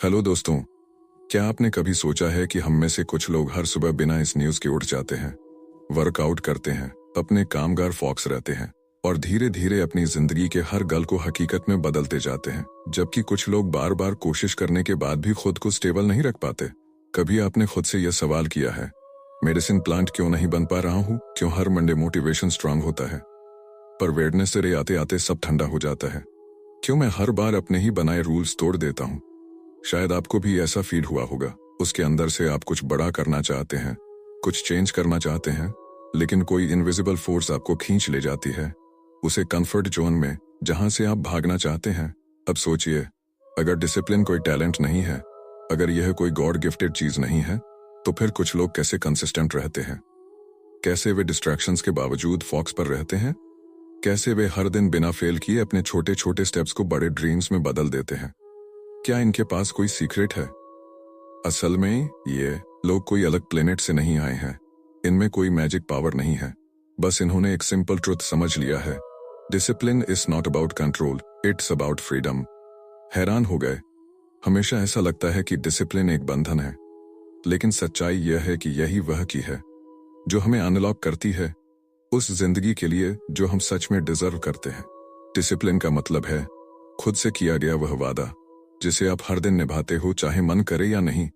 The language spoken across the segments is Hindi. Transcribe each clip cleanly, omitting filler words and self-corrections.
हेलो दोस्तों, क्या आपने कभी सोचा है कि हम में से कुछ लोग हर सुबह बिना इस न्यूज़ के उठ जाते हैं, वर्कआउट करते हैं, अपने कामगार फॉक्स रहते हैं और धीरे धीरे अपनी जिंदगी के हर गल को हकीकत में बदलते जाते हैं, जबकि कुछ लोग बार बार कोशिश करने के बाद भी खुद को स्टेबल नहीं रख पाते। कभी आपने खुद से यह सवाल किया है, मेडिसिन प्लांट क्यों नहीं बन पा रहा हूँ? क्यों हर मंडे मोटिवेशन स्ट्रांग होता है पर वेडनेसडे आते आते सब ठंडा हो जाता है? क्यों मैं हर बार अपने ही बनाए रूल्स तोड़ देता हूँ? शायद आपको भी ऐसा फील हुआ होगा। उसके अंदर से आप कुछ बड़ा करना चाहते हैं, कुछ चेंज करना चाहते हैं, लेकिन कोई इनविजिबल फोर्स आपको खींच ले जाती है उसे कंफर्ट जोन में जहां से आप भागना चाहते हैं। अब सोचिए, अगर डिसिप्लिन कोई टैलेंट नहीं है, अगर यह कोई गॉड गिफ्टेड चीज नहीं है, तो फिर कुछ लोग कैसे कंसिस्टेंट रहते हैं? कैसे वे डिस्ट्रैक्शंस के बावजूद फोकस पर रहते हैं? कैसे वे हर दिन बिना फेल किए अपने छोटे छोटे स्टेप्स को बड़े ड्रीम्स में बदल देते हैं? क्या इनके पास कोई सीक्रेट है? असल में ये लोग कोई अलग प्लेनेट से नहीं आए हैं। इनमें कोई मैजिक पावर नहीं है। बस इन्होंने एक सिंपल ट्रुथ समझ लिया है, discipline is not about control, it's about freedom. हैरान हो गए? हमेशा ऐसा लगता है कि डिसिप्लिन एक बंधन है, लेकिन सच्चाई यह है कि यही वह की है जो हमें अनलॉक करती है उस जिंदगी के लिए जो हम सच में डिजर्व करते हैं। डिसिप्लिन का मतलब है खुद से किया गया वह वादा जिसे आप हर दिन निभाते हो, चाहे मन करे या नहीं।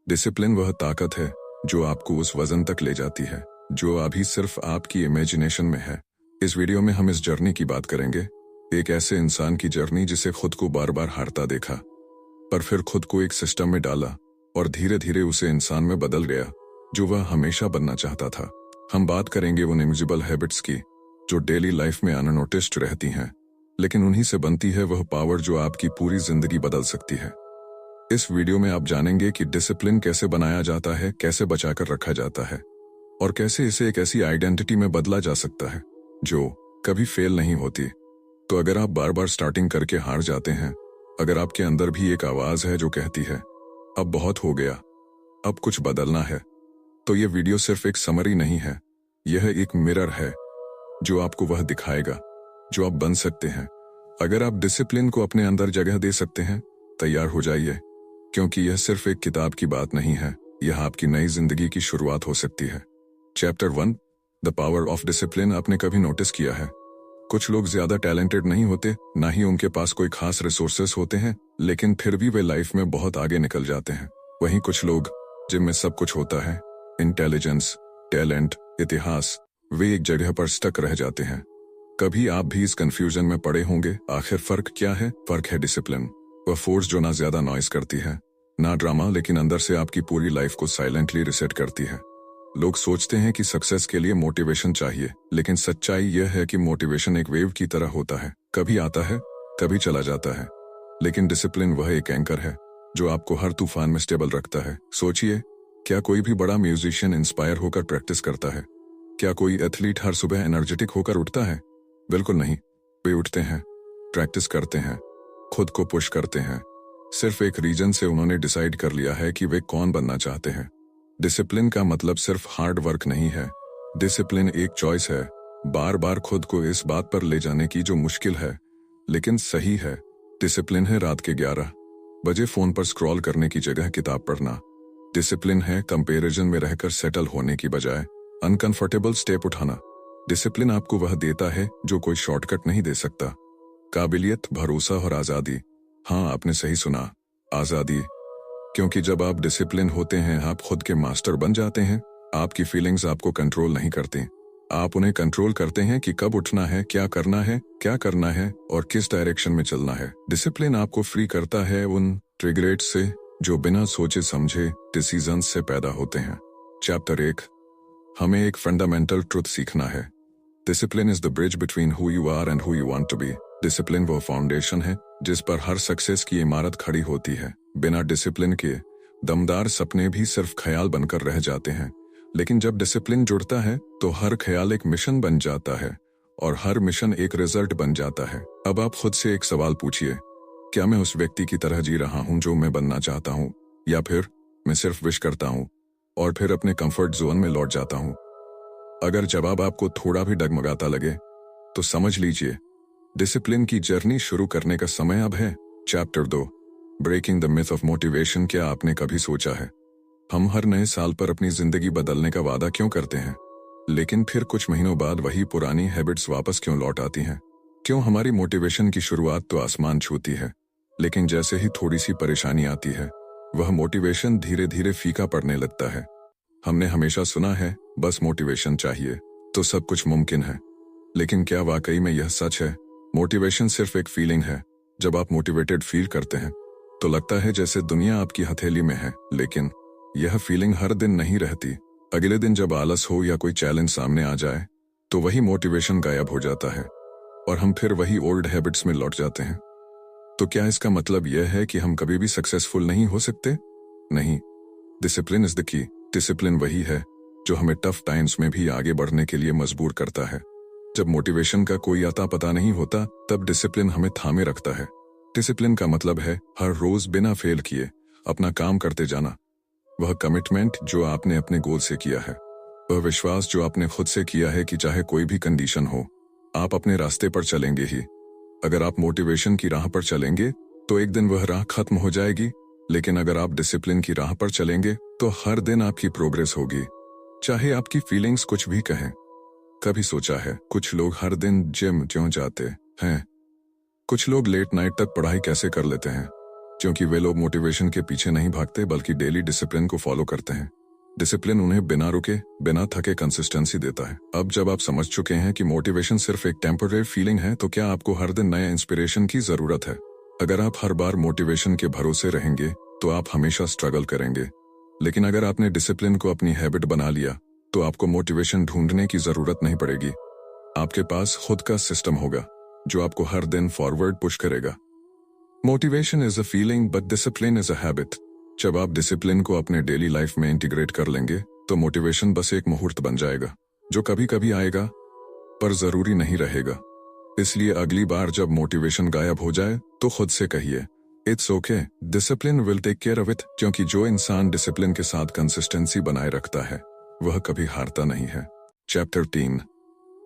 डिसिप्लिन वह ताकत है जो आपको उस वजन तक ले जाती है जो अभी सिर्फ आपकी इमेजिनेशन में है। इस वीडियो में हम इस जर्नी की बात करेंगे, एक ऐसे इंसान की जर्नी जिसे खुद को बार बार हारता देखा, पर फिर खुद को एक सिस्टम में डाला और धीरे धीरे उसे इंसान में बदल गया जो वह हमेशा बनना चाहता था। हम बात करेंगे उन इनविजिबल हैबिट्स की जो डेली लाइफ में अननोटिस्ड रहती हैं, लेकिन उन्हीं से बनती है वह पावर जो आपकी पूरी जिंदगी बदल सकती है। इस वीडियो में आप जानेंगे कि डिसिप्लिन कैसे बनाया जाता है, कैसे बचाकर रखा जाता है और कैसे इसे एक ऐसी आइडेंटिटी में बदला जा सकता है जो कभी फेल नहीं होती। तो अगर आप बार बार स्टार्टिंग करके हार जाते हैं, अगर आपके अंदर भी एक आवाज है जो कहती है अब बहुत हो गया, अब कुछ बदलना है, तो यह वीडियो सिर्फ एक समरी नहीं है, यह एक मिरर है जो आपको वह दिखाएगा जो आप बन सकते हैं। अगर आप डिसिप्लिन को अपने अंदर जगह दे सकते हैं, तैयार हो जाइए, क्योंकि यह सिर्फ एक किताब की बात नहीं है, यह आपकी नई जिंदगी की शुरुआत हो सकती है। Chapter 1, the power of discipline. आपने कभी नोटिस किया है, कुछ लोग ज्यादा टैलेंटेड नहीं होते, ना ही उनके पास कोई खास रिसोर्सेस होते हैं, लेकिन फिर भी वे लाइफ में बहुत आगे निकल जाते हैं। वहीं कुछ लोग जिनमें सब कुछ होता है, इंटेलिजेंस, टैलेंट, इतिहास, वे एक जगह पर स्टक रह जाते हैं। कभी आप भी इस कंफ्यूजन में पड़े होंगे, आखिर फर्क क्या है? फर्क है डिसिप्लिन, वह फोर्स जो ना ज्यादा नॉइस करती है, ना ड्रामा, लेकिन अंदर से आपकी पूरी लाइफ को साइलेंटली रिसेट करती है। लोग सोचते हैं कि सक्सेस के लिए मोटिवेशन चाहिए, लेकिन सच्चाई यह है कि मोटिवेशन एक वेव की तरह होता है, कभी आता है, कभी चला जाता है, लेकिन डिसिप्लिन वह एक एंकर है जो आपको हर तूफान में स्टेबल रखता है। सोचिए, क्या कोई भी बड़ा म्यूजिशियन इंस्पायर होकर प्रैक्टिस करता है? क्या कोई एथलीट हर सुबह एनर्जेटिक होकर उठता है? बिल्कुल नहीं। वे उठते हैं, प्रैक्टिस करते हैं, खुद को पुश करते हैं। सिर्फ एक रीजन से उन्होंने डिसाइड कर लिया है कि वे कौन बनना चाहते हैं। डिसिप्लिन का मतलब सिर्फ हार्ड वर्क नहीं है, डिसिप्लिन एक चॉइस है, बार बार खुद को इस बात पर ले जाने की जो मुश्किल है लेकिन सही है। डिसिप्लिन है रात के 11 बजे फोन पर स्क्रॉल करने की जगह किताब पढ़ना। डिसिप्लिन है कंपैरिजन में रहकर सेटल होने की बजाय अनकंफर्टेबल स्टेप उठाना। डिसिप्लिन आपको वह देता है जो कोई शॉर्टकट नहीं दे सकता, काबिलियत, भरोसा और आजादी। हाँ, आपने सही सुना, आजादी। क्योंकि जब आप डिसिप्लिन होते हैं, आप खुद के मास्टर बन जाते हैं। आपकी फीलिंग्स आपको कंट्रोल नहीं करती, आप उन्हें कंट्रोल करते हैं कि कब उठना है, क्या करना है और किस डायरेक्शन में चलना है। डिसिप्लिन आपको फ्री करता है उन रिग्रेट्स से जो बिना सोचे समझे डिसीजंस से पैदा होते हैं। चैप्टर 1, हमें एक फंडामेंटल ट्रुथ सीखना है। Discipline is the bridge between who you are and who you want to be. Discipline वो फाउंडेशन है जिस पर हर सक्सेस की इमारत खड़ी होती है। बिना डिसिप्लिन के दमदार सपने भी सिर्फ ख्याल बनकर रह जाते हैं, लेकिन जब डिसिप्लिन जुड़ता है तो हर ख्याल एक मिशन बन जाता है और हर मिशन एक रिजल्ट बन जाता है। अब आप खुद से एक सवाल पूछिए, क्या मैं उस व्यक्ति की तरह जी रहा हूं जो मैं बनना चाहता हूं, या फिर मैं सिर्फ विश करता हूं और फिर अपने कंफर्ट जोन में लौट जाता हूं? अगर जवाब आपको थोड़ा भी डगमगाता लगे तो समझ लीजिए डिसिप्लिन की जर्नी शुरू करने का समय अब है। Chapter 2, breaking the myth of motivation. क्या आपने कभी सोचा है हम हर नए साल पर अपनी जिंदगी बदलने का वादा क्यों करते हैं, लेकिन फिर कुछ महीनों बाद वही पुरानी हैबिट्स वापस क्यों लौट आती हैं? क्यों हमारी मोटिवेशन की शुरुआत तो आसमान छूती है, लेकिन जैसे ही थोड़ी सी परेशानी आती है वह मोटिवेशन धीरे धीरे फीका पड़ने लगता है। हमने हमेशा सुना है बस मोटिवेशन चाहिए तो सब कुछ मुमकिन है, लेकिन क्या वाकई में यह सच है? मोटिवेशन सिर्फ एक फीलिंग है। जब आप मोटिवेटेड फील करते हैं तो लगता है जैसे दुनिया आपकी हथेली में है, लेकिन यह फीलिंग हर दिन नहीं रहती। अगले दिन जब आलस हो या कोई चैलेंज सामने आ जाए तो वही मोटिवेशन गायब हो जाता है और हम फिर वही ओल्ड हैबिट्स में लौट जाते हैं। तो क्या इसका मतलब यह है कि हम कभी भी सक्सेसफुल नहीं हो सकते? नहीं, discipline is the key. Discipline वही है जो हमें टफ टाइम्स में भी आगे बढ़ने के लिए मजबूर करता है। जब मोटिवेशन का कोई अता पता नहीं होता तब डिसिप्लिन हमें थामे रखता है। डिसिप्लिन का मतलब है हर रोज बिना फेल किए अपना काम करते जाना। वह कमिटमेंट जो आपने अपने गोल से किया है, वह विश्वास जो आपने खुद से किया है कि चाहे कोई भी कंडीशन हो आप अपने रास्ते पर चलेंगे ही। अगर आप मोटिवेशन की राह पर चलेंगे तो एक दिन वह राह खत्म हो जाएगी, लेकिन अगर आप डिसिप्लिन की राह पर चलेंगे तो हर दिन आपकी प्रोग्रेस होगी, चाहे आपकी फीलिंग्स कुछ भी कहें। कभी सोचा है कुछ लोग हर दिन जिम क्यों जाते हैं? कुछ लोग लेट नाइट तक पढ़ाई कैसे कर लेते हैं? क्योंकि वे लोग मोटिवेशन के पीछे नहीं भागते बल्कि डेली डिसिप्लिन को फॉलो करते हैं। डिसिप्लिन उन्हें बिना रुके बिना थके कंसिस्टेंसी देता है। अब जब आप समझ चुके हैं कि मोटिवेशन सिर्फ एक टेम्पररी फीलिंग है तो क्या आपको हर दिन नया इंस्पिरेशन की जरूरत है? अगर आप हर बार मोटिवेशन के भरोसे रहेंगे तो आप हमेशा स्ट्रगल करेंगे, लेकिन अगर आपने डिसिप्लिन को अपनी हैबिट बना लिया तो आपको मोटिवेशन ढूंढने की जरूरत नहीं पड़ेगी। आपके पास खुद का सिस्टम होगा जो आपको हर दिन फॉरवर्ड पुश करेगा। Motivation is a feeling but discipline is a habit. जब आप डिसिप्लिन को अपने डेली लाइफ में इंटीग्रेट कर लेंगे तो मोटिवेशन बस एक मुहूर्त बन जाएगा जो कभी कभी आएगा पर जरूरी नहीं रहेगा। इसलिए अगली बार जब मोटिवेशन गायब हो जाए तो खुद से कहिए it's okay, discipline will take care of it. क्योंकि जो इंसान डिसिप्लिन के साथ कंसिस्टेंसी बनाए रखता है वह कभी हारता नहीं है। Chapter 3,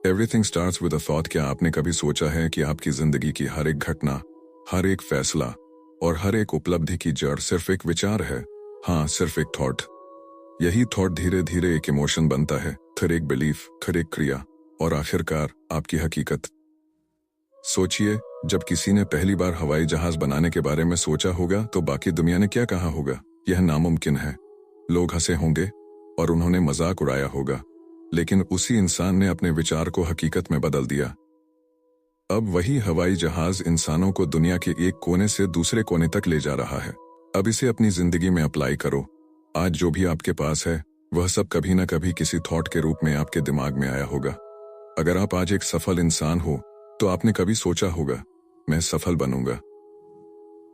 everything starts with a thought. क्या आपने कभी सोचा है कि आपकी जिंदगी की हर एक घटना, हर एक फैसला और हर एक उपलब्धि की जड़ सिर्फ एक विचार है? हाँ, सिर्फ एक थॉट। यही थॉट धीरे धीरे एक इमोशन बनता है, फिर एक बिलीफ, फिर एक क्रिया और आखिरकार आपकी हकीकत। सोचिए, जब किसी ने पहली बार हवाई जहाज बनाने के बारे में सोचा होगा तो बाकी दुनिया ने क्या कहा होगा? यह नामुमकिन है। लोग हंसे होंगे और उन्होंने मजाक उड़ाया होगा, लेकिन उसी इंसान ने अपने विचार को हकीकत में बदल दिया। अब वही हवाई जहाज इंसानों को दुनिया के एक कोने से दूसरे कोने तक ले जा रहा है। अब इसे अपनी जिंदगी में अप्लाई करो। आज जो भी आपके पास है वह सब कभी न कभी किसी थॉट के रूप में आपके दिमाग में आया होगा। अगर आप आज एक सफल इंसान हो तो आपने कभी सोचा होगा मैं सफल बनूंगा।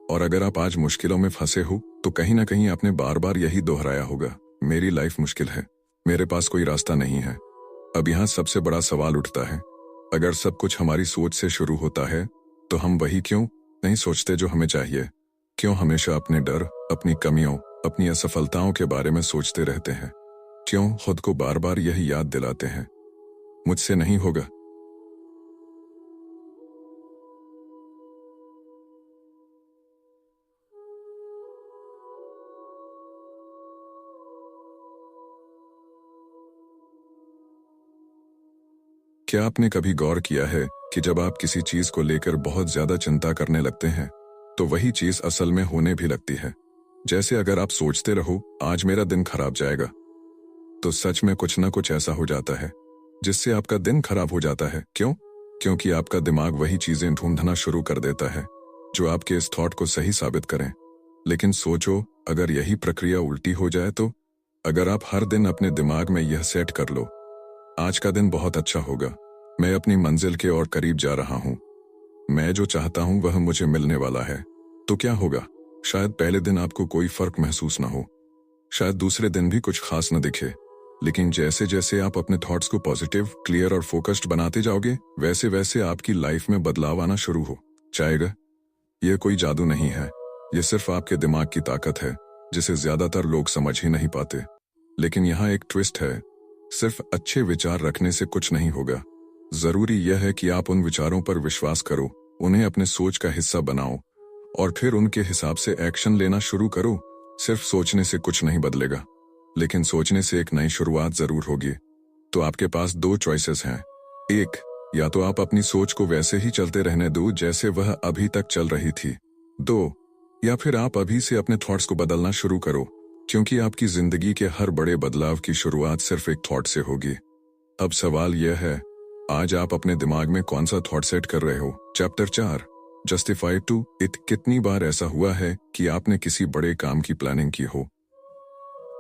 और अगर आप आज मुश्किलों में फंसे हो तो कहीं ना कहीं आपने बार बार यही दोहराया होगा, मेरी लाइफ मुश्किल है, मेरे पास कोई रास्ता नहीं है। अब यहाँ सबसे बड़ा सवाल उठता है, अगर सब कुछ हमारी सोच से शुरू होता है तो हम वही क्यों नहीं सोचते जो हमें चाहिए? क्यों हमेशा अपने डर, अपनी कमियों, अपनी असफलताओं के बारे में सोचते रहते हैं? क्यों खुद को बार बार यही याद दिलाते हैं मुझसे नहीं होगा? क्या आपने कभी गौर किया है कि जब आप किसी चीज को लेकर बहुत ज्यादा चिंता करने लगते हैं तो वही चीज असल में होने भी लगती है? जैसे अगर आप सोचते रहो आज मेरा दिन खराब जाएगा, तो सच में कुछ ना कुछ ऐसा हो जाता है जिससे आपका दिन खराब हो जाता है। क्यों? क्योंकि आपका दिमाग वही चीजें ढूंढना शुरू कर देता है जो आपके इस थॉट को सही साबित करें। लेकिन सोचो, अगर यही प्रक्रिया उल्टी हो जाए तो? अगर आप हर दिन अपने दिमाग में यह सेट कर लो, आज का दिन बहुत अच्छा होगा, मैं अपनी मंजिल के और करीब जा रहा हूं, मैं जो चाहता हूं वह मुझे मिलने वाला है, तो क्या होगा? शायद पहले दिन आपको कोई फर्क महसूस ना हो, शायद दूसरे दिन भी कुछ खास न दिखे, लेकिन जैसे जैसे आप अपने थॉट्स को पॉजिटिव, क्लियर और फोकस्ड बनाते जाओगे वैसे वैसे आपकी लाइफ में बदलाव आना शुरू हो जाएगा। यह कोई जादू नहीं है, यह सिर्फ आपके दिमाग की ताकत है जिसे ज्यादातर लोग समझ ही नहीं पाते। लेकिन यहाँ एक ट्विस्ट है, सिर्फ अच्छे विचार रखने से कुछ नहीं होगा। जरूरी यह है कि आप उन विचारों पर विश्वास करो, उन्हें अपने सोच का हिस्सा बनाओ और फिर उनके हिसाब से एक्शन लेना शुरू करो। सिर्फ सोचने से कुछ नहीं बदलेगा, लेकिन सोचने से एक नई शुरुआत जरूर होगी। तो आपके पास दो चॉइसेस हैं। एक, या तो आप अपनी सोच को वैसे ही चलते रहने दो जैसे वह अभी तक चल रही थी। दो, या फिर आप अभी से अपने थॉट्स को बदलना शुरू करो, क्योंकि आपकी जिंदगी के हर बड़े बदलाव की शुरुआत सिर्फ एक थॉट से होगी। अब सवाल यह है, आज आप अपने दिमाग में कौन सा थॉट सेट कर रहे हो? Chapter 4, justified to it. कितनी बार ऐसा हुआ है कि आपने किसी बड़े काम की प्लानिंग की हो,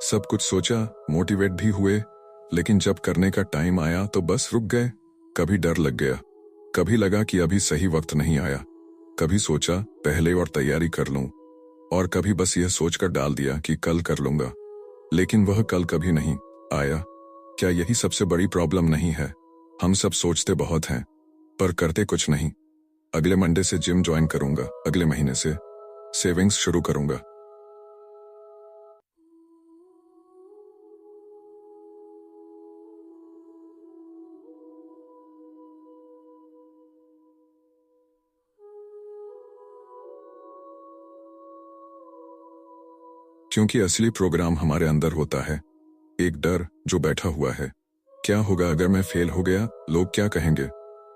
सब कुछ सोचा, मोटिवेट भी हुए, लेकिन जब करने का टाइम आया तो बस रुक गए। कभी डर लग गया, कभी लगा कि अभी सही वक्त नहीं आया, कभी सोचा पहले और तैयारी कर लूं, और कभी बस यह सोचकर डाल दिया कि कल कर लूंगा, लेकिन वह कल कभी नहीं आया। क्या यही सबसे बड़ी प्रॉब्लम नहीं है? हम सब सोचते बहुत हैं, पर करते कुछ नहीं। अगले मंडे से जिम ज्वाइन करूंगा, अगले महीने से सेविंग्स शुरू करूंगा। क्योंकि असली प्रोग्राम हमारे अंदर होता है, एक डर जो बैठा हुआ है। क्या होगा अगर मैं फेल हो गया? लोग क्या कहेंगे?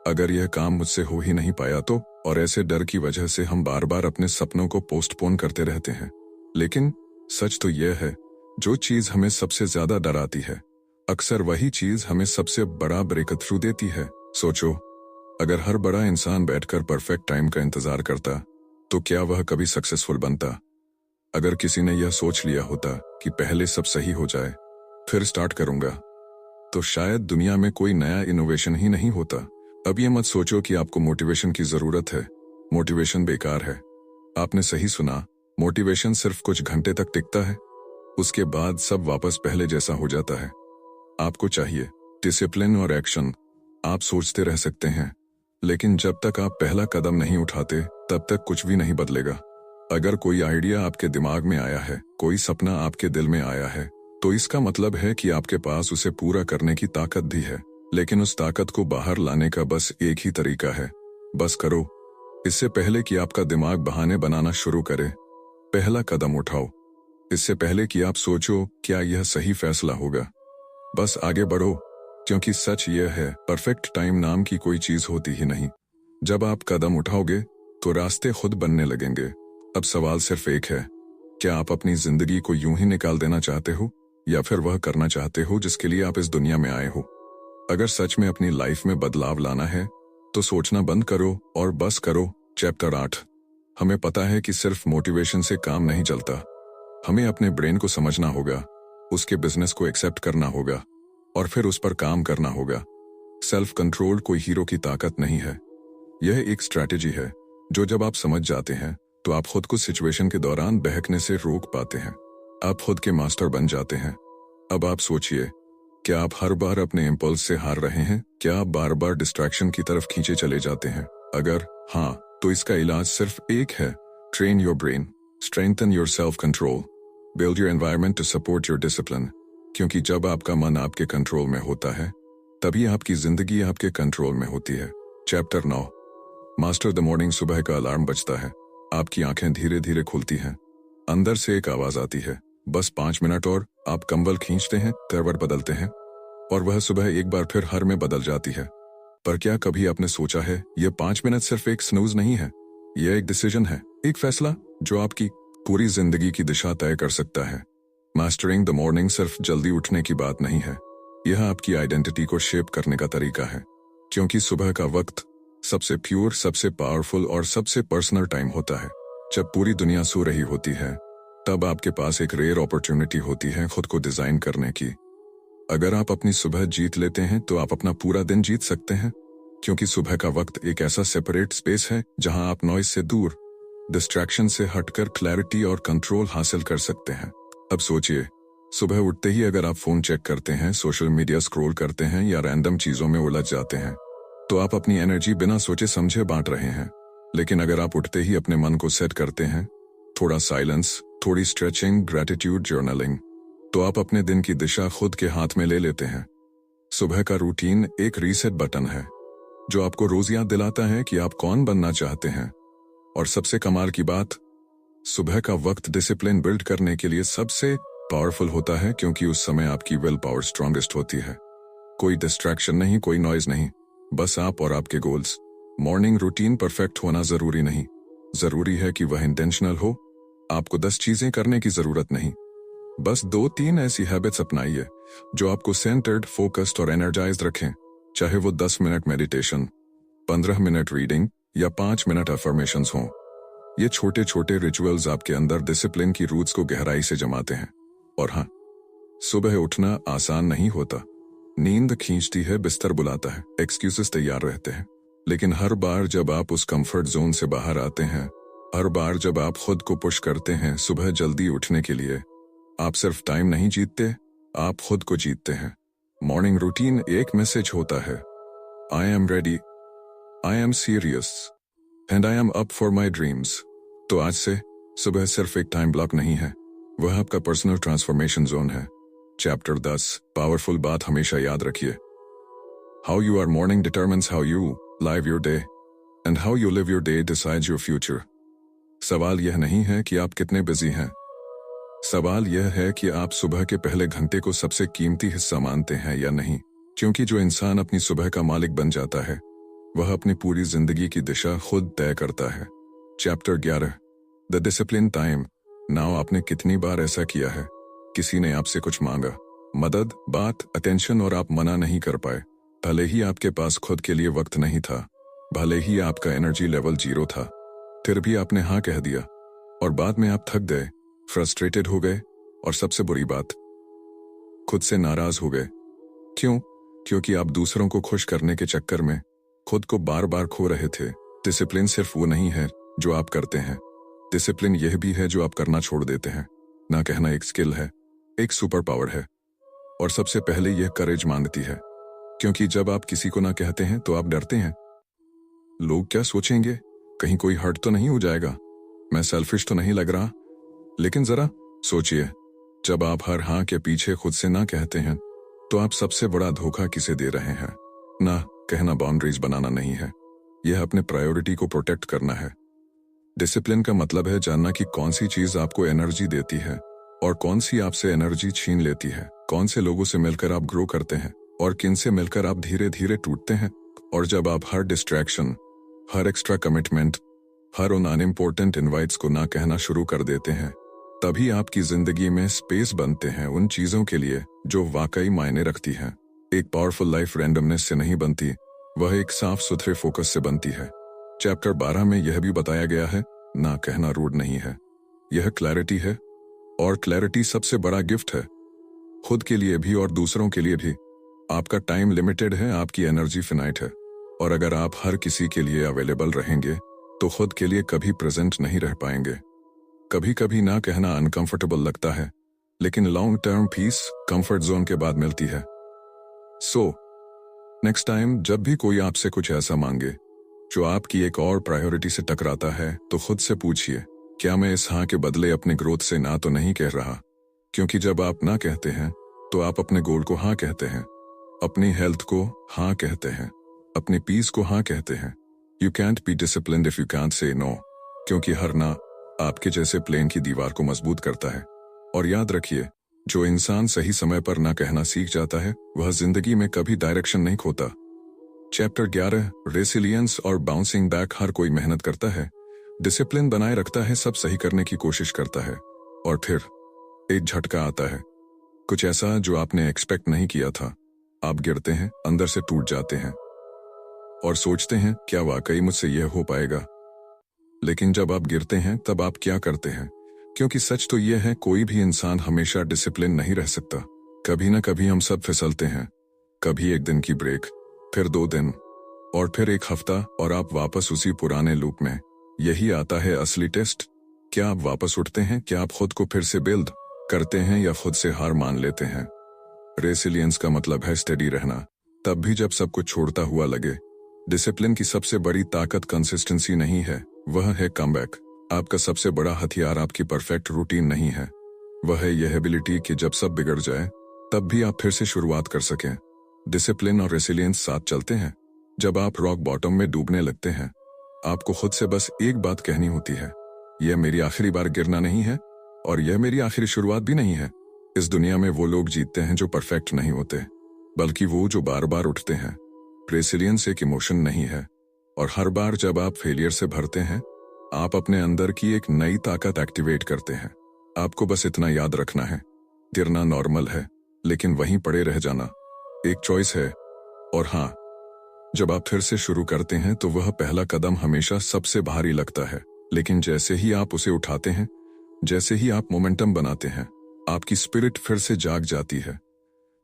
अगर यह काम मुझसे हो ही नहीं पाया तो? और ऐसे डर की वजह से हम बार बार अपने सपनों को पोस्टपोन करते रहते हैं। लेकिन सच तो यह है, जो चीज हमें सबसे ज्यादा डराती है, अक्सर वही चीज हमें सबसे बड़ा ब्रेक थ्रू देती है। सोचो, अगर हर बड़ा इंसान बैठकर परफेक्ट टाइम का इंतजार करता, तो क्या वह कभी सक्सेसफुल बनता? अगर किसी ने यह सोच लिया होता कि पहले सब सही हो जाए, फिर स्टार्ट करूंगा, तो शायद दुनिया में कोई नया इनोवेशन ही नहीं होता। अब ये मत सोचो कि आपको मोटिवेशन की जरूरत है। मोटिवेशन बेकार है। आपने सही सुना, मोटिवेशन सिर्फ कुछ घंटे तक टिकता है, उसके बाद सब वापस पहले जैसा हो जाता है। आपको चाहिए डिसिप्लिन और एक्शन। आप सोचते रह सकते हैं, लेकिन जब तक आप पहला कदम नहीं उठाते, तब तक कुछ भी नहीं बदलेगा। अगर कोई आइडिया आपके दिमाग में आया है, कोई सपना आपके दिल में आया है, तो इसका मतलब है कि आपके पास उसे पूरा करने की ताकत भी है। लेकिन उस ताकत को बाहर लाने का बस एक ही तरीका है, बस करो। इससे पहले कि आपका दिमाग बहाने बनाना शुरू करे, पहला कदम उठाओ। इससे पहले कि आप सोचो क्या यह सही फैसला होगा, बस आगे बढ़ो। क्योंकि सच यह है, परफेक्ट टाइम नाम की कोई चीज होती ही नहीं। जब आप कदम उठाओगे तो रास्ते खुद बनने लगेंगे। अब सवाल सिर्फ एक है, क्या आप अपनी जिंदगी को यूं ही निकाल देना चाहते हो, या फिर वह करना चाहते हो जिसके लिए आप इस दुनिया में आए हो? अगर सच में अपनी लाइफ में बदलाव लाना है, तो सोचना बंद करो और बस करो। चैप्टर 8। हमें पता है कि सिर्फ मोटिवेशन से काम नहीं चलता। हमें अपने ब्रेन को समझना होगा, उसके बिजनेस को एक्सेप्ट करना होगा, और फिर उस पर काम करना होगा। सेल्फ कंट्रोल कोई हीरो की ताकत नहीं है, यह एक स्ट्रैटेजी है जो जब आप समझ जाते हैं, तो आप खुद को सिचुएशन के दौरान बहकने से रोक पाते हैं। आप खुद के मास्टर बन जाते हैं। अब आप सोचिए, क्या आप हर बार अपने इम्पल्स से हार रहे हैं? क्या आप बार बार डिस्ट्रैक्शन की तरफ खींचे चले जाते हैं? अगर हाँ, तो इसका इलाज सिर्फ एक है, train your brain, strengthen your self control, build your environment to support your discipline. क्योंकि जब आपका मन आपके कंट्रोल में होता है, तभी आपकी जिंदगी आपके कंट्रोल में होती है। Chapter 9, master the morning. सुबह का अलार्म बजता है, आपकी आंखें धीरे धीरे खुलती हैं। अंदर से एक आवाज आती है, बस 5 मिनट और। आप कंबल खींचते हैं, करवट बदलते हैं, और वह सुबह एक बार फिर हर में बदल जाती है। पर क्या कभी आपने सोचा है, यह 5 मिनट सिर्फ एक स्नूज नहीं है, यह एक डिसीजन है, एक फैसला जो आपकी पूरी जिंदगी की दिशा तय कर सकता है। मास्टरिंग द मॉर्निंग सिर्फ जल्दी उठने की बात नहीं है, यह आपकी आइडेंटिटी को शेप करने का तरीका है। क्योंकि सुबह का वक्त सबसे प्योर, सबसे पावरफुल और सबसे पर्सनल टाइम होता है। जब पूरी दुनिया सो रही होती है, तब आपके पास एक रेयर अपॉर्चुनिटी होती है खुद को डिजाइन करने की। अगर आप अपनी सुबह जीत लेते हैं, तो आप अपना पूरा दिन जीत सकते हैं। क्योंकि सुबह का वक्त एक ऐसा सेपरेट स्पेस है जहां आप नॉइज से दूर, डिस्ट्रैक्शन से हटकर क्लैरिटी और कंट्रोल हासिल कर सकते हैं। अब सोचिए, सुबह उठते ही अगर आप फोन चेक करते हैं, सोशल मीडिया स्क्रॉल करते हैं या रैंडम चीजों में उलझ जाते हैं, तो आप अपनी एनर्जी बिना सोचे समझे बांट रहे हैं। लेकिन अगर आप उठते ही अपने मन को सेट करते हैं, थोड़ा साइलेंस, थोड़ी स्ट्रेचिंग, ग्रेटिट्यूड जर्नलिंग, तो आप अपने दिन की दिशा खुद के हाथ में ले लेते हैं। सुबह का रूटीन एक रीसेट बटन है जो आपको रोज याद दिलाता है कि आप कौन बनना चाहते हैं। और सबसे कमाल की बात, सुबह का वक्त डिसिप्लिन बिल्ड करने के लिए सबसे पावरफुल होता है, क्योंकि उस समय आपकी विल पावर स्ट्रांगेस्ट होती है। कोई डिस्ट्रैक्शन नहीं, कोई नॉइज नहीं, बस आप और आपके गोल्स। मॉर्निंग रूटीन परफेक्ट होना जरूरी नहीं, जरूरी है कि वह इंटेंशनल हो। आपको 10 चीजें करने की जरूरत नहीं, बस 2-3 ऐसी हैबिट्स अपनाइए जो आपको सेंटर्ड, फोकस्ड और एनर्जाइज्ड रखें। चाहे वो 10 मिनट मेडिटेशन, 15 मिनट रीडिंग या 5 मिनट अफर्मेशंस हों। ये छोटे छोटे रिचुअल्स आपके अंदर डिसिप्लिन की रूट्स को गहराई से जमाते हैं। और हाँ, सुबह उठना आसान नहीं होता। नींद खींचती है, बिस्तर बुलाता है, एक्सक्यूजेस तैयार रहते हैं। लेकिन हर बार जब आप उस कंफर्ट जोन से बाहर आते हैं, हर बार जब आप खुद को पुश करते हैं सुबह जल्दी उठने के लिए, आप सिर्फ टाइम नहीं जीतते, आप खुद को जीतते हैं। मॉर्निंग रूटीन एक मैसेज होता है, आई am ready, I am serious and I am up for my dreams. तो आज से सुबह सिर्फ एक टाइम ब्लॉक नहीं है, वह आपका पर्सनल ट्रांसफॉर्मेशन जोन है। चैप्टर 10, पावरफुल बात हमेशा याद रखिए। How you are morning determines how you live your day and how you live your day decides your future. सवाल यह नहीं है कि आप कितने बिजी हैं, सवाल यह है कि आप सुबह के पहले घंटे को सबसे कीमती हिस्सा मानते हैं या नहीं। क्योंकि जो इंसान अपनी सुबह का मालिक बन जाता है, वह अपनी पूरी जिंदगी की दिशा खुद तय करता है। Chapter 11, the discipline time. Now आपने कितनी बार ऐसा किया है, किसी ने आपसे कुछ मांगा, मदद, बात, अटेंशन, और आप मना नहीं कर पाए। भले ही आपके पास खुद के लिए वक्त नहीं था, भले ही आपका एनर्जी लेवल 0 था, फिर भी आपने हाँ कह दिया। और बाद में आप थक गए, फ्रस्ट्रेटेड हो गए, और सबसे बुरी बात, खुद से नाराज हो गए। क्यों? क्योंकि आप दूसरों को खुश करने के चक्कर में खुद को बार बार खो रहे थे। डिसिप्लिन सिर्फ वो नहीं है जो आप करते हैं, डिसिप्लिन यह भी है जो आप करना छोड़ देते हैं। ना कहना एक स्किल है, एक सुपर पावर है। और सबसे पहले यह करेज मांगती है, क्योंकि जब आप किसी को ना कहते हैं तो आप डरते हैं। लोग क्या सोचेंगे, कहीं कोई हर्ट तो नहीं हो जाएगा, मैं सेल्फिश तो नहीं लग रहा। लेकिन जरा सोचिए, जब आप हर हाँ के पीछे खुद से ना कहते हैं, तो आप सबसे बड़ा धोखा किसे दे रहे हैं। ना कहना बाउंड्रीज बनाना नहीं है, यह अपने प्रायोरिटी को प्रोटेक्ट करना है। डिसिप्लिन का मतलब है जानना कि कौन सी चीज आपको एनर्जी देती है और कौन सी आपसे एनर्जी छीन लेती है। कौन से लोगों से मिलकर आप ग्रो करते हैं और किन से मिलकर आप धीरे धीरे टूटते हैं। और जब आप हर डिस्ट्रैक्शन, हर एक्स्ट्रा कमिटमेंट, हर उन अनइम्पोर्टेंट इनवाइट्स को ना कहना शुरू कर देते हैं, तभी आपकी जिंदगी में स्पेस बनते हैं उन चीजों के लिए जो वाकई मायने रखती हैं। एक पावरफुल लाइफ रैंडमनेस से नहीं बनती, वह एक साफ सुथरे फोकस से बनती है। चैप्टर 12 में यह भी बताया गया है, ना कहना रूड नहीं है, यह क्लैरिटी है। और क्लैरिटी सबसे बड़ा गिफ्ट है, खुद के लिए भी और दूसरों के लिए भी। आपका टाइम लिमिटेड है, आपकी एनर्जी फिनाइट है, और अगर आप हर किसी के लिए अवेलेबल रहेंगे तो खुद के लिए कभी प्रेजेंट नहीं रह पाएंगे। कभी कभी ना कहना अनकंफर्टेबल लगता है, लेकिन long term peace comfort zone के बाद मिलती है। सो नेक्स्ट टाइम जब भी कोई आपसे कुछ ऐसा मांगे जो आपकी एक और प्रायोरिटी से टकराता है, तो खुद से पूछिए, क्या मैं इस हाँ के बदले अपने ग्रोथ से ना तो नहीं कह रहा। क्योंकि जब आप ना कहते हैं तो आप अपने गोल को हाँ कहते हैं, अपनी हेल्थ को हाँ कहते हैं, अपनी पीस को हाँ कहते हैं। You can't B disciplined if you can't से नो, क्योंकि हर ना आपके जैसे प्लेन की दीवार को मजबूत करता है। और याद रखिए, जो इंसान सही समय पर ना कहना सीख जाता है, वह जिंदगी में कभी डायरेक्शन नहीं खोता। चैप्टर 11, रेसिलियंस और बाउंसिंग बैक। हर कोई मेहनत करता है, डिसिप्लिन बनाए रखता है, सब सही करने की कोशिश करता है, और फिर एक झटका आता है, कुछ ऐसा जो आपने एक्सपेक्ट नहीं किया था। आप गिरते हैं, अंदर से टूट जाते हैं और सोचते हैं, क्या वाकई मुझसे यह हो पाएगा। लेकिन जब आप गिरते हैं तब आप क्या करते हैं? क्योंकि सच तो यह है, कोई भी इंसान हमेशा डिसिप्लिन नहीं रह सकता। कभी ना कभी हम सब फिसलते हैं, कभी एक दिन की ब्रेक, फिर 2 दिन, और फिर एक हफ्ता, और आप वापस उसी पुराने लूप में। यही आता है असली टेस्ट। क्या आप वापस उठते हैं? क्या आप खुद को फिर से बिल्ड करते हैं या खुद से हार मान लेते हैं? रेसिलियंस का मतलब है स्टेडी रहना, तब भी जब सब कुछ छोड़ता हुआ लगे। डिसिप्लिन की सबसे बड़ी ताकत कंसिस्टेंसी नहीं है, वह है कमबैक। आपका सबसे बड़ा हथियार आपकी परफेक्ट रूटीन नहीं है, वह है यह एबिलिटी कि जब सब बिगड़ जाए तब भी आप फिर से शुरुआत कर सकें। डिसिप्लिन और रेसिलियंस साथ चलते हैं। जब आप रॉक बॉटम में डूबने लगते हैं आपको खुद से बस एक बात कहनी होती है, यह मेरी आखिरी बार गिरना नहीं है और यह मेरी आखिरी शुरुआत भी नहीं है। इस दुनिया में वो लोग जीतते हैं जो परफेक्ट नहीं होते, बल्कि वो जो बार बार उठते हैं। रेसिलियंस एक इमोशन नहीं है, और हर बार जब आप फेलियर से भरते हैं, आप अपने अंदर की एक नई ताकत एक्टिवेट करते हैं। आपको बस इतना याद रखना है, गिरना नॉर्मल है, लेकिन वहीं पड़े रह जाना एक चॉइस है। और हाँ, जब आप फिर से शुरू करते हैं तो वह पहला कदम हमेशा सबसे भारी लगता है, लेकिन जैसे ही आप उसे उठाते हैं, जैसे ही आप मोमेंटम बनाते हैं, आपकी स्पिरिट फिर से जाग जाती है।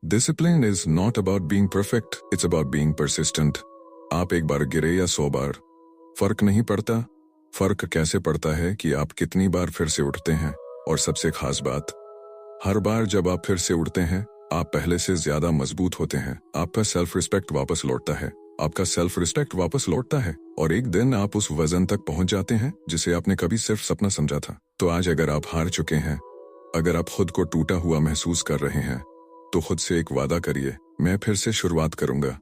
Discipline is not about being perfect, it's about being persistent. आप एक बार गिरे या 100 बार, फर्क नहीं पड़ता। फर्क कैसे पड़ता है कि आप कितनी बार फिर से उठते हैं। और सबसे खास बात, हर बार जब आप फिर से उठते हैं, आप पहले से ज्यादा मजबूत होते हैं। आपका सेल्फ रिस्पेक्ट वापस लौटता है, आपका सेल्फ रिस्पेक्ट वापस लौटता है, और एक दिन आप उस वजन तक पहुंच जाते हैं जिसे आपने कभी सिर्फ सपना समझा था। तो आज अगर आप हार चुके हैं, अगर आप खुद को टूटा हुआ महसूस कर रहे हैं, तो खुद से एक वादा करिए, मैं फिर से शुरुआत करूंगा,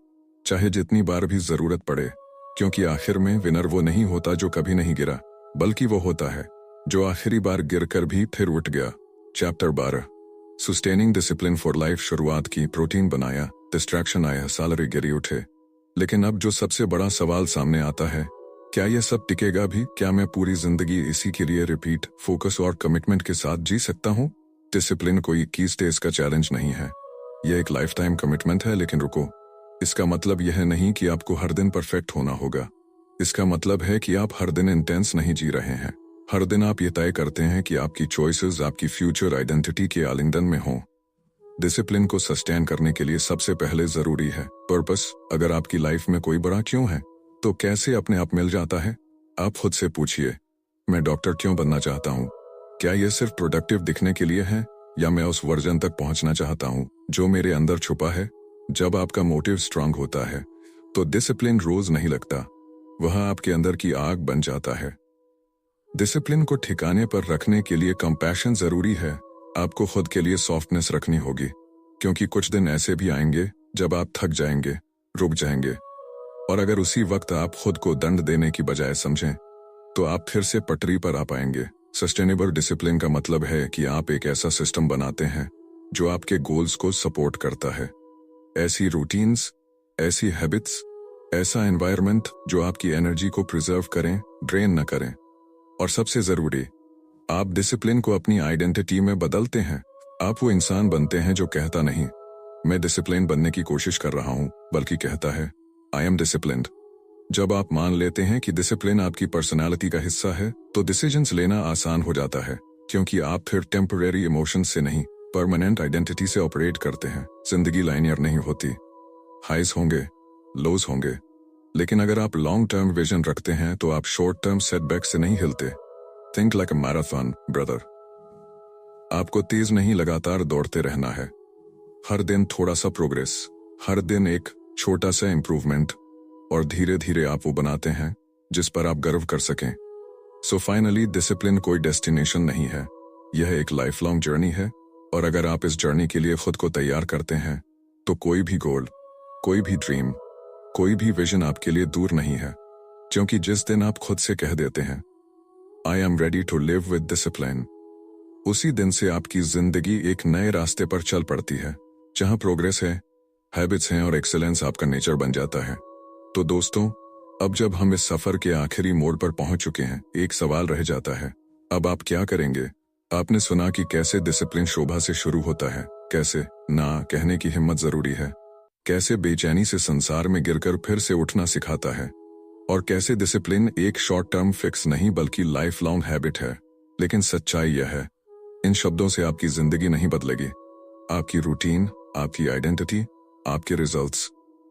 चाहे जितनी बार भी जरूरत पड़े। क्योंकि आखिर में विनर वो नहीं होता जो कभी नहीं गिरा, बल्कि वो होता है जो आखिरी बार गिरकर भी फिर उठ गया। Chapter 12, sustaining discipline for life. शुरुआत की, प्रोटीन बनाया, डिस्ट्रैक्शन आया, सैलरी गिरी, उठे। लेकिन अब जो सबसे बड़ा सवाल सामने आता है, क्या यह सब टिकेगा भी? क्या मैं पूरी जिंदगी इसी के लिए रिपीट, फोकस और कमिटमेंट के साथ जी सकता हूँ? डिसिप्लिन कोई 21 डेज का चैलेंज नहीं है, यह एक लाइफ टाइम कमिटमेंट है। लेकिन रुको, इसका मतलब यह नहीं कि आपको हर दिन परफेक्ट होना होगा। इसका मतलब है कि आप हर दिन इंटेंस नहीं जी रहे हैं। हर दिन आप ये तय करते हैं कि आपकी चॉइसेस आपकी फ्यूचर आइडेंटिटी के आलिंगन में हों। डिसिप्लिन को सस्टेन करने के लिए सबसे पहले जरूरी है पर्पस। अगर आपकी लाइफ में कोई बड़ा क्यों है, तो कैसे अपने आप मिल जाता है? आप खुद से पूछिए, मैं डॉक्टर क्यों बनना चाहता हूँ? क्या यह सिर्फ प्रोडक्टिव दिखने के लिए है, या मैं उस वर्जन तक पहुंचना चाहता हूँ जो मेरे अंदर छुपा है? जब आपका मोटिव स्ट्रांग होता है, तो डिसिप्लिन रोज नहीं लगता, वह आपके अंदर की आग बन जाता है। डिसिप्लिन को ठिकाने पर रखने के लिए कंपैशन जरूरी है। आपको खुद के लिए सॉफ्टनेस रखनी होगी, क्योंकि कुछ दिन ऐसे भी आएंगे जब आप थक जाएंगे, रुक जाएंगे, और अगर उसी वक्त आप खुद को दंड देने की बजाय समझें, तो आप फिर से पटरी पर आ पाएंगे। सस्टेनेबल डिसिप्लिन का मतलब है कि आप एक ऐसा सिस्टम बनाते हैं जो आपके गोल्स को सपोर्ट करता है। ऐसी रूटीन्स, ऐसी हैबिट्स, ऐसा एनवायरनमेंट जो आपकी एनर्जी को प्रिजर्व करें, ड्रेन न करें। और सबसे जरूरी, आप डिसिप्लिन को अपनी आइडेंटिटी में बदलते हैं। आप वो इंसान बनते हैं जो कहता नहीं, मैं डिसिप्लिन बनने की कोशिश कर रहा हूं, बल्कि कहता है, आई एम डिसिप्लिन्ड। जब आप मान लेते हैं कि डिसिप्लिन आपकी पर्सनालिटी का हिस्सा है, तो डिसीजंस लेना आसान हो जाता है, क्योंकि आप फिर टेम्परेरी इमोशंस से नहीं, परमानेंट आइडेंटिटी से ऑपरेट करते हैं। जिंदगी लाइनियर नहीं होती, हाइज होंगे, लोज होंगे, लेकिन अगर आप लॉन्ग टर्म विजन रखते हैं तो आप शॉर्ट टर्म सेटबैक से नहीं हिलते। Think like a marathon brother. आपको तेज नहीं, लगातार दौड़ते रहना है। हर दिन थोड़ा सा प्रोग्रेस, हर दिन एक छोटा सा इंप्रूवमेंट, और धीरे धीरे आप वो बनाते हैं जिस पर आप गर्व कर सकें। सो फाइनली, डिसिप्लिन कोई डेस्टिनेशन नहीं है, यह एक लाइफ लॉन्ग जर्नी है। और अगर आप इस जर्नी के लिए खुद को तैयार करते हैं, तो कोई भी गोल, कोई भी ड्रीम, कोई भी विजन आपके लिए दूर नहीं है। क्योंकि जिस दिन आप खुद से कह देते हैं, I am ready to live with discipline, उसी दिन से आपकी जिंदगी एक नए रास्ते पर चल पड़ती है, जहां प्रोग्रेस है, हैबिट्स हैं और एक्सेलेंस आपका नेचर बन जाता है। तो दोस्तों, अब जब हम इस सफर के आखिरी मोड़ पर पहुंच चुके हैं, एक सवाल रह जाता है, अब आप क्या करेंगे? आपने सुना कि कैसे डिसिप्लिन शोभा से शुरू होता है, कैसे ना कहने की हिम्मत जरूरी है, कैसे बेचैनी से संसार में गिरकर फिर से उठना सिखाता है, और कैसे डिसिप्लिन एक शॉर्ट टर्म फिक्स नहीं बल्कि लाइफ लॉन्ग हैबिट है। लेकिन सच्चाई यह है, इन शब्दों से आपकी जिंदगी नहीं बदलेगी। आपकी रूटीन, आपकी आइडेंटिटी, आपके रिजल्ट्स,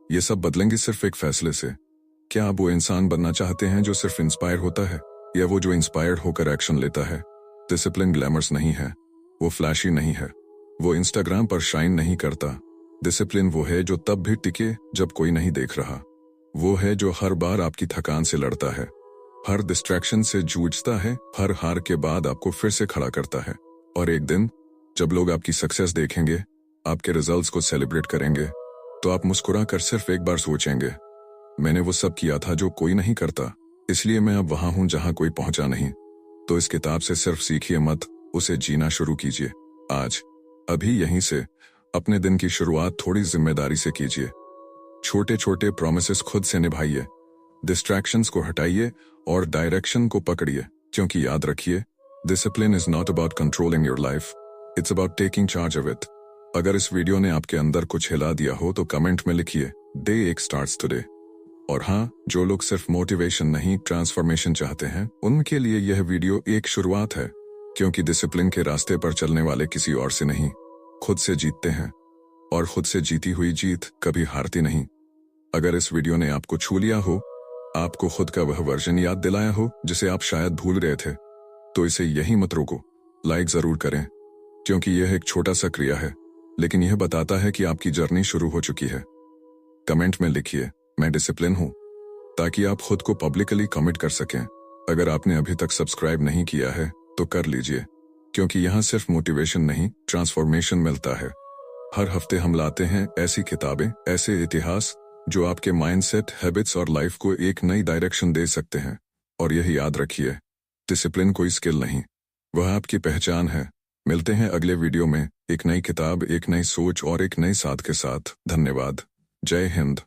ये सब बदलेंगे सिर्फ एक फैसले से। क्या आप वो इंसान बनना चाहते हैं जो सिर्फ इंस्पायर होता है, या वो जो इंस्पायर्ड होकर एक्शन लेता है? डिसिप्लिन ग्लैमर्स नहीं है, वो फ्लैशी नहीं है, वो इंस्टाग्राम पर शाइन नहीं करता। डिसिप्लिन वो है जो तब भी टिके जब कोई नहीं देख रहा। वो है जो हर बार आपकी थकान से लड़ता है, हर डिस्ट्रैक्शन से जूझता है, हर हार के बाद आपको फिर से खड़ा करता है। और एक दिन जब लोग आपकी सक्सेस देखेंगे, आपके रिजल्ट्स को सेलिब्रेट करेंगे, तो आप मुस्कुरा कर सिर्फ एक बार सोचेंगे, मैंने वो सब किया था जो कोई नहीं करता। इसलिए मैं अब वहां हूं जहां कोई पहुंचा नहीं। तो इस किताब से सिर्फ सीखिए मत, उसे जीना शुरू कीजिए। आज, अभी यहीं से अपने दिन की शुरुआत थोड़ी जिम्मेदारी से कीजिए। छोटे छोटे प्रोमिसेस खुद से निभाइए, डिस्ट्रैक्शंस को हटाइए और डायरेक्शन को पकड़िए। क्योंकि याद रखिए, discipline is not about controlling your life, it's about taking charge of it. अगर इस वीडियो ने आपके अंदर कुछ हिला दिया हो तो कमेंट में लिखिए, डे 1 स्टार्ट्स टुडे। और हाँ, जो लोग सिर्फ मोटिवेशन नहीं ट्रांसफॉर्मेशन चाहते हैं, उनके लिए यह वीडियो एक शुरुआत है। क्योंकि डिसिप्लिन के रास्ते पर चलने वाले किसी और से नहीं, खुद से जीतते हैं। और खुद से जीती हुई जीत कभी हारती नहीं। अगर इस वीडियो ने आपको छू लिया हो, आपको खुद का वह वर्जन याद दिलाया हो जिसे आप शायद भूल रहे थे, तो इसे यहीं मत रोको, लाइक जरूर करें। क्योंकि यह एक छोटा सा क्रिया है, लेकिन यह बताता है कि आपकी जर्नी शुरू हो चुकी है। कमेंट में लिखिए, मैं डिसिप्लिन हूं, ताकि आप खुद को पब्लिकली कमिट कर सकें। अगर आपने अभी तक सब्सक्राइब नहीं किया है तो कर लीजिए, क्योंकि यहां सिर्फ मोटिवेशन नहीं, ट्रांसफॉर्मेशन मिलता है। हर हफ्ते हम लाते हैं ऐसी किताबें, ऐसे इतिहास जो आपके माइंडसेट, हैबिट्स और लाइफ को एक नई डायरेक्शन दे सकते हैं। और यह याद रखिए, डिसिप्लिन कोई स्किल नहीं, वह आपकी पहचान है। मिलते हैं अगले वीडियो में एक नई किताब, एक नई सोच और एक नई साथ के साथ। धन्यवाद। जय हिंद।